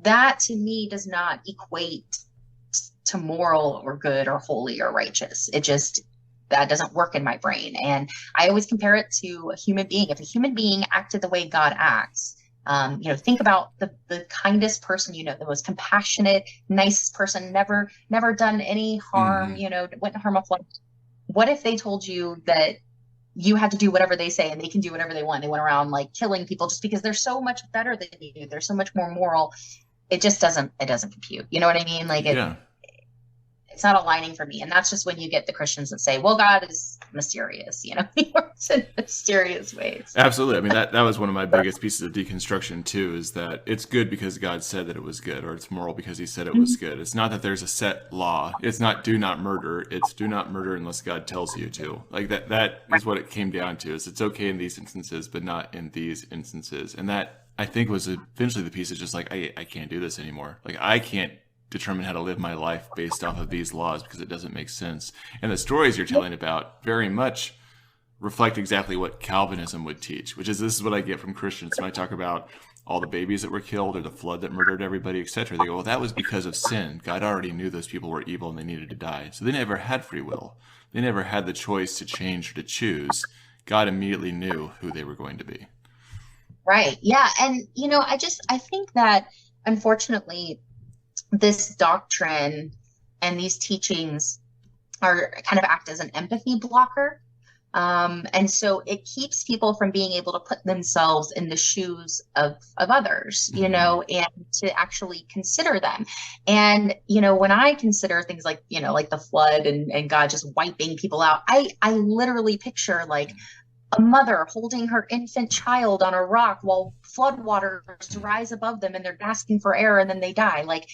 Speaker 2: That to me does not equate to moral or good or holy or righteous. That doesn't work in my brain. And I always compare it to a human being. If a human being acted the way God acts, think about the kindest person, the most compassionate, nicest person, never done any harm, wouldn't harm a fly. What if they told you that you had to do whatever they say and they can do whatever they want? They went around like killing people just because they're so much better than you. They're so much more moral. It doesn't compute. You know what I mean? Like it's not aligning for me. And that's just when you get the Christians that say, well, God is mysterious, he works in mysterious ways.
Speaker 1: Absolutely. I mean, that was one of my biggest pieces of deconstruction too, is that it's good because God said that it was good, or it's moral because he said it was good. It's not that there's a set law. It's not do not murder. It's do not murder unless God tells you to. Like that is what it came down to, is it's okay in these instances, but not in these instances. And that, I think, was eventually the piece that's just like, I can't do this anymore. Like, I can't determine how to live my life based off of these laws because it doesn't make sense. And the stories you're telling about very much reflect exactly what Calvinism would teach, which is, this is what I get from Christians when I talk about all the babies that were killed or the flood that murdered everybody, etc. They go, well, that was because of sin. God already knew those people were evil and they needed to die. So they never had free will. They never had the choice to change or to choose. God immediately knew who they were going to be.
Speaker 2: Right. Yeah. And, I think that unfortunately, this doctrine and these teachings are kind of act as an empathy blocker. And so it keeps people from being able to put themselves in the shoes of others, and to actually consider them. And, when I consider things like, like the flood and God just wiping people out, I literally picture like a mother holding her infant child on a rock while floodwaters rise above them and they're gasping for air and then they die. Like,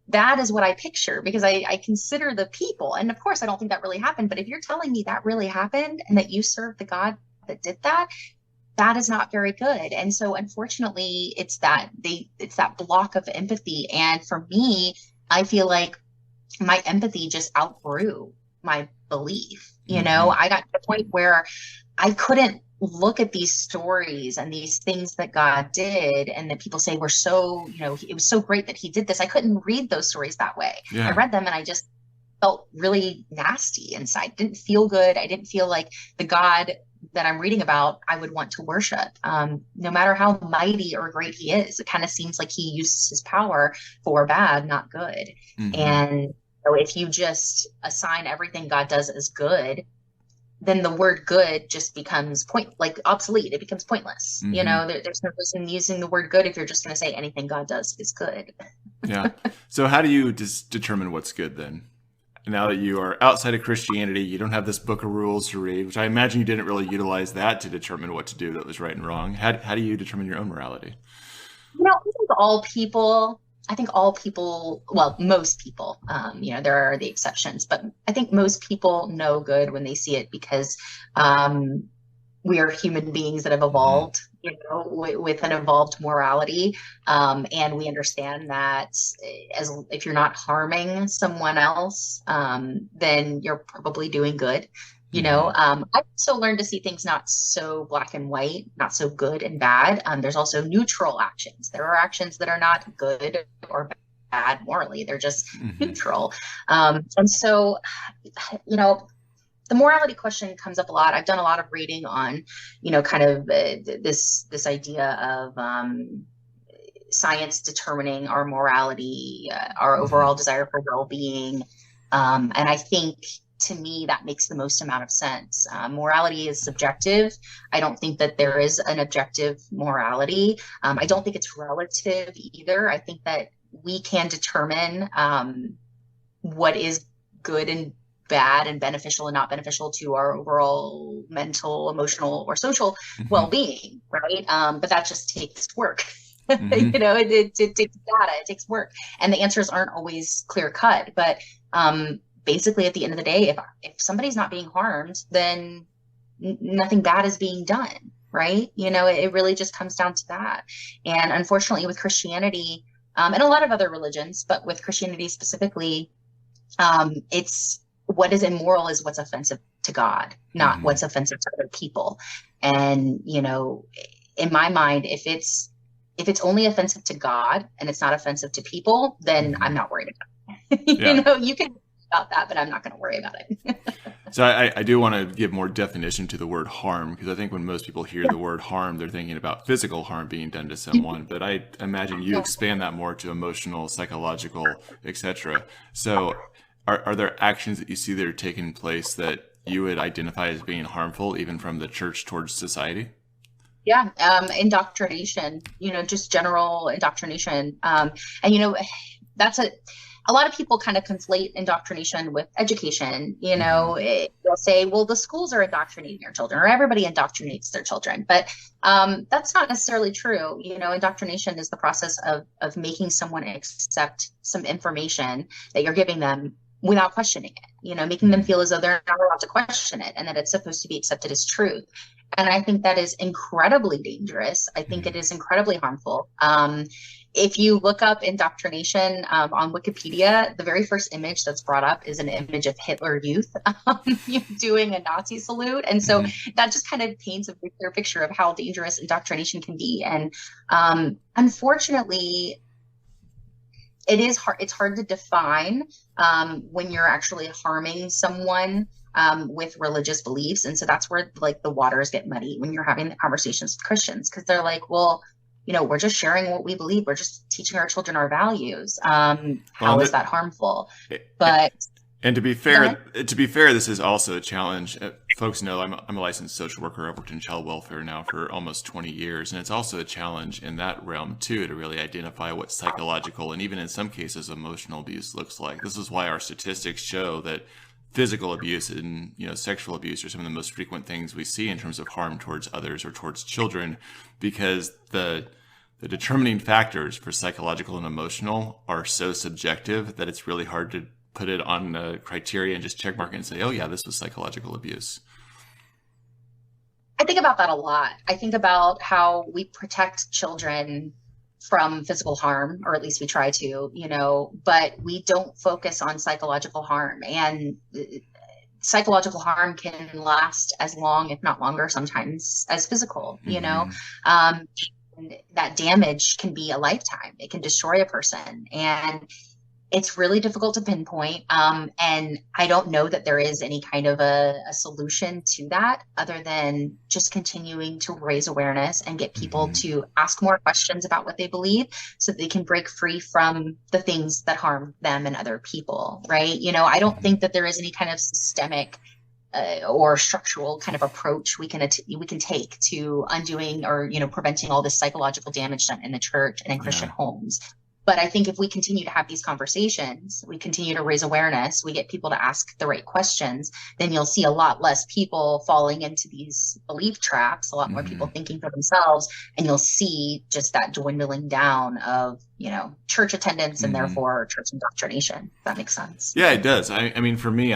Speaker 2: that is what I picture, because I consider the people. And of course, I don't think that really happened. But if you're telling me that really happened and that you serve the God that did that, that is not very good. And so unfortunately, it's that block of empathy. And for me, I feel like my empathy just outgrew my belief. I got to the point where I couldn't look at these stories and these things that God did and that people say were so, it was so great that he did this. I couldn't read those stories that way. Yeah. I read them and I just felt really nasty inside. Didn't feel good. I didn't feel like the God that I'm reading about, I would want to worship. No matter how mighty or great he is, it kind of seems like he uses his power for bad, not good. And so if you just assign everything God does as good, then the word good just becomes obsolete. It becomes pointless. There's no person using the word good if you're just going to say anything God does is good.
Speaker 1: Yeah. So how do you determine what's good then? now that you are outside of Christianity, you don't have this book of rules to read, which I imagine you didn't really utilize that to determine what to do that was right and wrong. How do you determine your own morality?
Speaker 2: I think all people, well, most people, there are the exceptions, but I think most people know good when they see it because we are human beings that have
Speaker 1: Mm-hmm.
Speaker 2: evolved, with an evolved morality. And we understand that as if you're not harming someone else, then you're probably doing good.
Speaker 1: Mm-hmm.
Speaker 2: I've also learned to see things not so black and white, not so good and bad. There's also neutral actions. There are actions that are not good or bad morally. They're just
Speaker 1: Mm-hmm.
Speaker 2: neutral. And so, you know, the morality question comes up a lot. I've done a lot of reading on, kind of this idea of science determining our morality, our
Speaker 1: Mm-hmm.
Speaker 2: overall desire for well-being, and I think to me that makes the most amount of sense. Morality is subjective. I don't think that there is an objective morality. I
Speaker 1: Mm-hmm.
Speaker 2: don't think it's relative either. I think that we can determine what is good and bad and beneficial and not beneficial to our overall mental, emotional, or social
Speaker 1: Mm-hmm.
Speaker 2: well-being, right? But that just takes work.
Speaker 1: Mm-hmm.
Speaker 2: It takes data, it takes work, and the answers aren't always clear cut. But basically, at the end of the day, if somebody's not being harmed, then nothing bad is being done, right? It really just comes down to that. And unfortunately, with Christianity, and a lot of other religions, but with Christianity specifically, it's what is immoral is what's offensive to God, not
Speaker 1: Mm-hmm.
Speaker 2: what's offensive to other people. And in my mind, if it's only offensive to God and it's not offensive to people, then
Speaker 1: Mm-hmm.
Speaker 2: I'm not worried about it.
Speaker 1: Yeah.
Speaker 2: You can about that, but I'm not going to worry about it.
Speaker 1: So I do want to give more definition to the word harm because I think when most people hear the word harm, they're thinking about physical harm being done to someone. But I imagine you
Speaker 2: Yeah.
Speaker 1: expand that more to emotional, psychological, etc. So are there actions that you see that are taking place that you would identify as being harmful, even from the church towards society?
Speaker 2: Yeah, indoctrination, just general indoctrination. And that's a lot of people kind of conflate indoctrination with education.
Speaker 1: Mm-hmm.
Speaker 2: They'll say, well, the schools are indoctrinating their children, or everybody indoctrinates their children. But that's not necessarily true. Indoctrination is the process of making someone accept some information that you're giving them without questioning it, making them
Speaker 1: Mm-hmm.
Speaker 2: feel as though they're not allowed to question it and that it's supposed to be accepted as truth. And I think that is incredibly dangerous. I think
Speaker 1: Mm-hmm.
Speaker 2: it is incredibly harmful. If you look up indoctrination on Wikipedia, the very first image that's brought up is an image of Hitler Youth doing a Nazi salute. And so
Speaker 1: Mm-hmm.
Speaker 2: that just kind of paints a clear picture of how dangerous indoctrination can be. And unfortunately, it is hard. It's hard to define when you're actually harming someone with religious beliefs. And so that's where like the waters get muddy when you're having the conversations with Christians, because they're like, well, we're just sharing what we believe. We're just teaching our children our values.
Speaker 1: Well,
Speaker 2: How is that harmful?
Speaker 1: and,
Speaker 2: But
Speaker 1: and
Speaker 2: go ahead.
Speaker 1: to be fair, this is also a challenge. Folks know I'm a licensed social worker. I've worked in child welfare now for almost 20 years, and it's also a challenge in that realm too to really identify what psychological and even in some cases emotional abuse looks like. This is why our statistics show that physical abuse and sexual abuse are some of the most frequent things we see in terms of harm towards others or towards children, because the determining factors for psychological and emotional are so subjective that it's really hard to put it on a criteria and just check mark it and say, oh yeah, this was psychological abuse.
Speaker 2: I think about that a lot. I think about how we protect children from physical harm, or at least we try to, but we don't focus on psychological harm. And psychological harm can last as long, if not longer, sometimes as physical.
Speaker 1: Mm-hmm.
Speaker 2: Um, and that damage can be a lifetime. It can destroy a person. And it's really difficult to pinpoint. And I don't know that there is any kind of a solution to that other than just continuing to raise awareness and get people
Speaker 1: Mm-hmm.
Speaker 2: to ask more questions about what they believe so that they can break free from the things that harm them and other people, right? I don't
Speaker 1: Mm-hmm.
Speaker 2: think that there is any kind of systemic or structural kind of approach we can take to undoing or preventing all this psychological damage done in the church and in Christian
Speaker 1: Yeah.
Speaker 2: homes. But I think if we continue to have these conversations, we continue to raise awareness, we get people to ask the right questions, then you'll see a lot less people falling into these belief traps, a lot more people thinking for themselves, and you'll see just that dwindling down of, church attendance and therefore church indoctrination. If that makes sense.
Speaker 1: Yeah, it does. I mean, for me,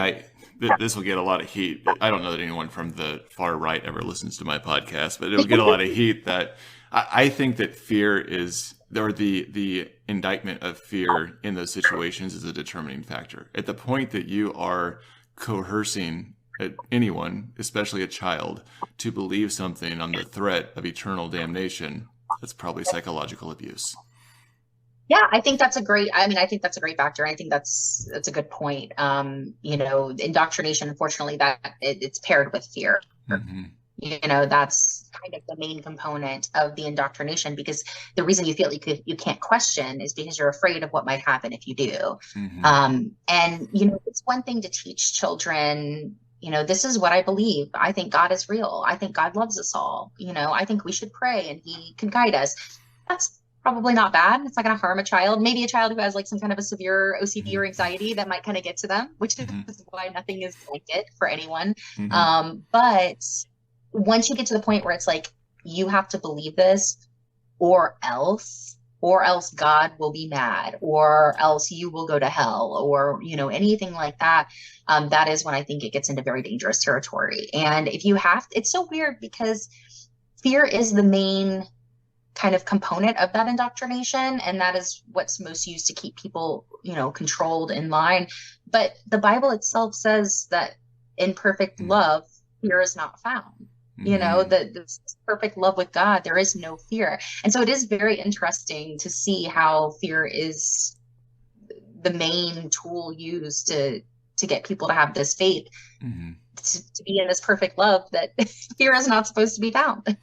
Speaker 1: this will get a lot of heat. I don't know that anyone from the far right ever listens to my podcast, but it'll get a lot of heat that I think that fear is, or the indictment of fear in those situations is a determining factor. At the point that you are coercing anyone, especially a child, to believe something on the threat of eternal damnation, that's probably psychological abuse.
Speaker 2: Yeah, I think that's a great factor. I think that's a good point. Indoctrination, unfortunately, that it's paired with fear. That's kind of the main component of the indoctrination, because the reason you feel you can't question is because you're afraid of what might happen if you do. And it's one thing to teach children, this is what I believe. I think God is real. I think God loves us all. I think we should pray and he can guide us. That's probably not bad. It's not going to harm a child. Maybe a child who has like some kind of a severe OCD or anxiety that might kind of get to them, which is why nothing is blanket for anyone. But once you get to the point where it's like, you have to believe this or else God will be mad, or else you will go to hell, or, anything like that. That is when I think it gets into very dangerous territory. And it's so weird because fear is the main kind of component of that indoctrination. And that is what's most used to keep people, controlled in line. But the Bible itself says that in perfect love, fear is not found. The perfect love with God, there is no fear. And so it is very interesting to see how fear is the main tool used to get people to have this faith, to be in this perfect love, that fear is not supposed to be found.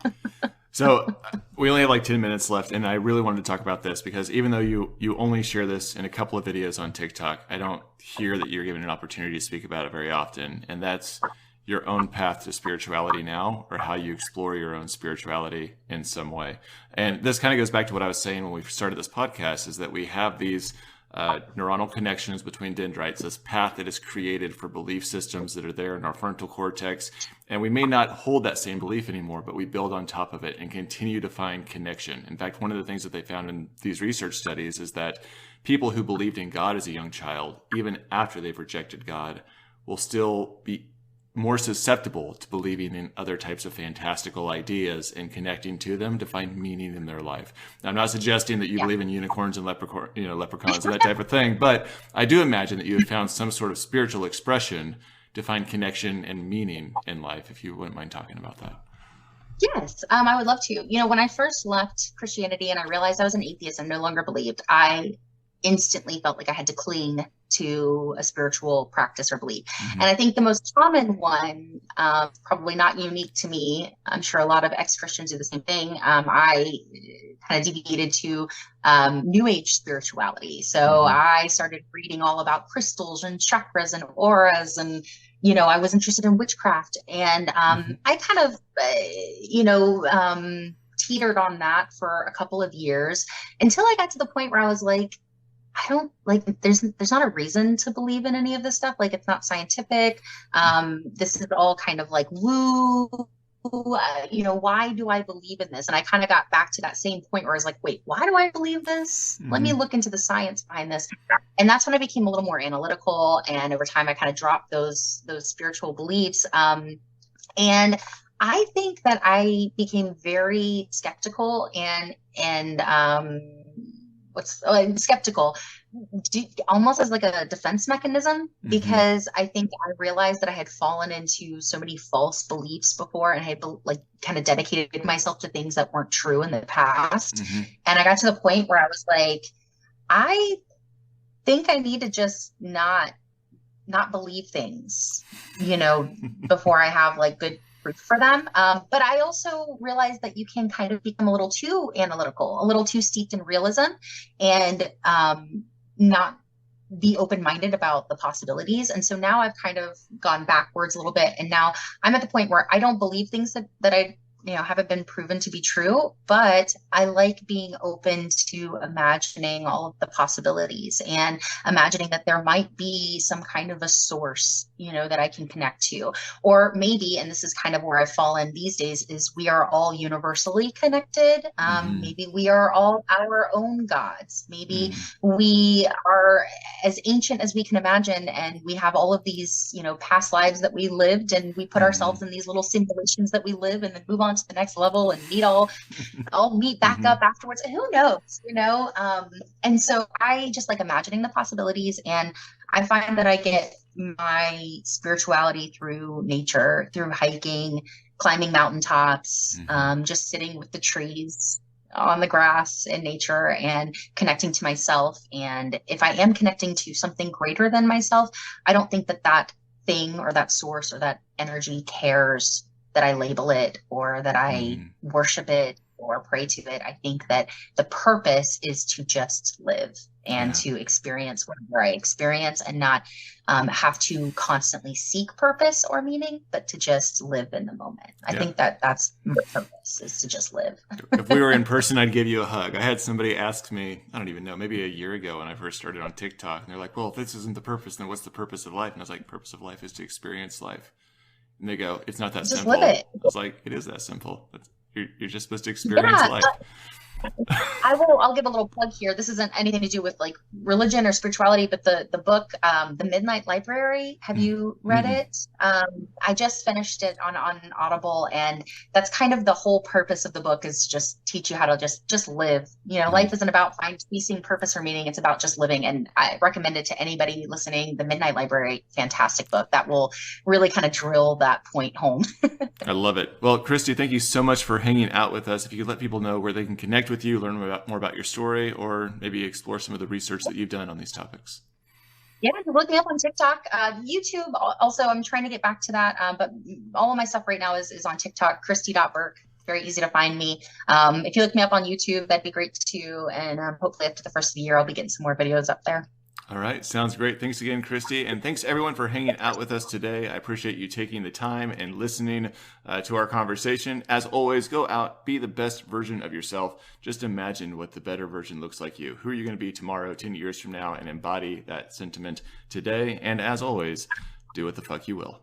Speaker 1: So we only have like 10 minutes left, and I really wanted to talk about this because even though you only share this in a couple of videos on TikTok, I don't hear that you're given an opportunity to speak about it very often. And that's your own path to spirituality now, or how you explore your own spirituality in some way. And this kind of goes back to what I was saying when we started this podcast, is that we have these neuronal connections between dendrites, this path that is created for belief systems that are there in our frontal cortex. And we may not hold that same belief anymore, but we build on top of it and continue to find connection. In fact, one of the things that they found in these research studies is that people who believed in God as a young child, even after they've rejected God, will still be more susceptible to believing in other types of fantastical ideas and connecting to them to find meaning in their life. Now, I'm not suggesting that you believe in unicorns and leprechauns and that type of thing, but I do imagine that you have found some sort of spiritual expression to find connection and meaning in life, if you wouldn't mind talking about that.
Speaker 2: Yes, I would love to. When I first left Christianity and I realized I was an atheist and no longer believed, I instantly felt like I had to cling to a spiritual practice or belief. And I think the most common one, probably not unique to me, I'm sure a lot of ex-Christians do the same thing. I kind of deviated to New Age spirituality. So I started reading all about crystals and chakras and auras, and I was interested in witchcraft. And I kind of, teetered on that for a couple of years until I got to the point where I was like, I don't like, there's not a reason to believe in any of this stuff. Like, it's not scientific. This is all kind of like woo, why do I believe in this? And I kind of got back to that same point where I was like, wait, why do I believe this? Let me look into the science behind this. And that's when I became a little more analytical. And over time, I kind of dropped those spiritual beliefs. And I think that I became very skeptical and skeptical, almost as like a defense mechanism, because I think I realized that I had fallen into so many false beliefs before, and I had like kind of dedicated myself to things that weren't true in the past. And I got to the point where I was like, I think I need to just not believe things, before I have like good proof for them. But I also realized that you can kind of become a little too analytical, a little too steeped in realism, and not be open-minded about the possibilities. And so now I've kind of gone backwards a little bit. And now I'm at the point where I don't believe things that I haven't been proven to be true, but I like being open to imagining all of the possibilities and imagining that there might be some kind of a source, that I can connect to. Or maybe, and this is kind of where I've fallen these days, is we are all universally connected. Maybe we are all our own gods. Maybe we are as ancient as we can imagine, and we have all of these, past lives that we lived, and we put ourselves in these little simulations that we live, and then move on to the next level and meet back up afterwards. And who knows, and so I just like imagining the possibilities, and I find that I get my spirituality through nature, through hiking, climbing mountaintops, just sitting with the trees on the grass in nature and connecting to myself. And if I am connecting to something greater than myself, I don't think that thing or that source or that energy cares that I label it or that I worship it or pray to it. I think that the purpose is to just live and to experience whatever I experience, and not have to constantly seek purpose or meaning, but to just live in the moment. I think that's my purpose, is to just live.
Speaker 1: If we were in person, I'd give you a hug. I had somebody ask me, I don't even know, maybe a year ago when I first started on TikTok, and they're like, well, if this isn't the purpose, then what's the purpose of life? And I was like, purpose of life is to experience life. And they go, it's not that
Speaker 2: just
Speaker 1: simple.
Speaker 2: Live it.
Speaker 1: I was like, it is that simple. You're just supposed to experience life.
Speaker 2: I'll give a little plug here. This isn't anything to do with like religion or spirituality, but the book, The Midnight Library, have you read it? I just finished it on Audible, and that's kind of the whole purpose of the book, is just teach you how to just live. Life isn't about finding purpose or meaning. It's about just living. And I recommend it to anybody listening. The Midnight Library, fantastic book that will really kind of drill that point home.
Speaker 1: I love it. Well, Kristi, thank you so much for hanging out with us. If you could let people know where they can connect with you, learn more about your story, or maybe explore some of the research that you've done on these topics.
Speaker 2: Yeah, look me up on TikTok, YouTube. Also, I'm trying to get back to that, but all of my stuff right now is on TikTok, Kristi.Burke. Very easy to find me. If you look me up on YouTube, that'd be great too. And hopefully after the first of the year, I'll be getting some more videos up there.
Speaker 1: All right. Sounds great. Thanks again, Kristi. And thanks everyone for hanging out with us today. I appreciate you taking the time and listening to our conversation. As always, go out, be the best version of yourself. Just imagine what the better version looks like you. Who are you going to be tomorrow, 10 years from now, and embody that sentiment today. And as always, do what the fuck you will.